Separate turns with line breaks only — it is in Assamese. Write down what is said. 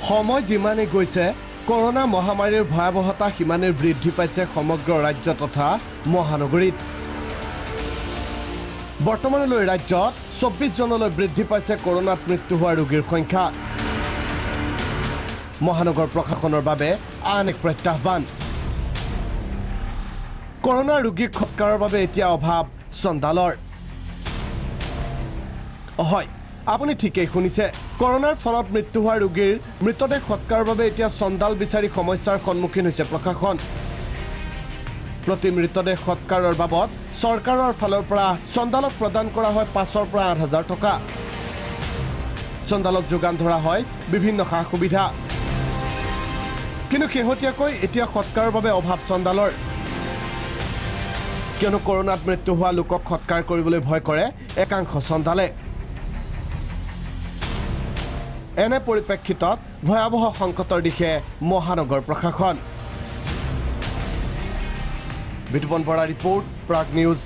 সময় যিমানে গৈছে কৰোনা মহামাৰীৰ ভয়াৱহতা সিমানে বৃদ্ধি পাইছে সমগ্ৰ ৰাজ্য তথা মহানগৰীত। বৰ্তমানলৈ ৰাজ্যত 24 জনলৈ বৃদ্ধি পাইছে কৰোনাত মৃত্যু হোৱা ৰোগীৰ সংখ্যা। মহানগৰ প্ৰশাসনৰ বাবে আন এক প্ৰত্যাহ্বান। কৰোনা ৰোগীক সৎকাৰৰ বাবে এতিয়া অভাৱ চন্দালৰ। হয়, আপুনি ঠিকেই শুনিছে। কৰোনাৰ ফলত মৃত্যু হোৱা ৰোগীৰ মৃতদেহ সৎকাৰৰ বাবে এতিয়া চন্দাল বিচাৰি সমস্যাৰ সন্মুখীন হৈছে প্ৰশাসন। প্ৰতি মৃতদেহ সৎকাৰৰ বাবদ চৰকাৰৰ ফালৰ পৰা চন্দালক প্ৰদান কৰা হয় 5,000 পৰা 8,000 টকা। চন্দালক যোগান ধৰা হয় বিভিন্ন সা সুবিধা। কিন্তু শেহতীয়াকৈ এতিয়া সৎকাৰৰ বাবে অভাৱ চন্দালৰ। কিয়নো কৰোনাত মৃত্যু হোৱা লোকক সৎকাৰ কৰিবলৈ ভয় কৰে একাংশ চন্দালে। এনে পৰিপ্ৰেক্ষিতত ভয়াৱহ সংকটৰ দিশে মহানগৰ প্ৰশাসন। Bitupan Bora report, Prag news.